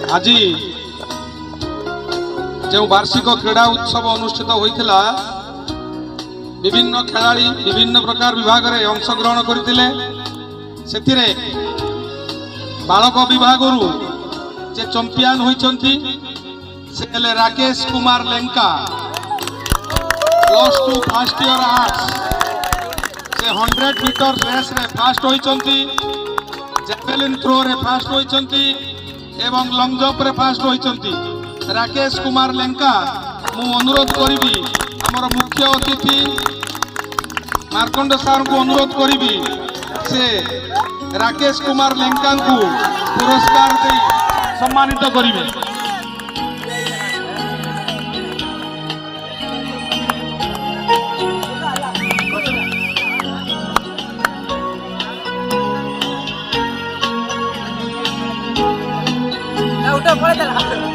आज जो वार्षिक क्रीड़ा उत्सव अनुष्ठित होता विभिन्न खेलाड़ी विभिन्न प्रकार विभाग में अंशग्रहण करते बालक विभाग जे चंपियन होती Rakesh Kumar Lenka +2 first year arts से 100 मीटर रेस रे फास्ट होती जैवेलिन थ्रो रे फास्ट होती एवं लंग जंप रे फास्ट होती राकेश कुमार लेंका मु अनुरोध करी आमर मुख्य अतिथि मार्कंड सार को अनुरोध करी से राकेश कुमार लेंका को पुरस्कार दे सम्मानित करेंगे। उठा पड़े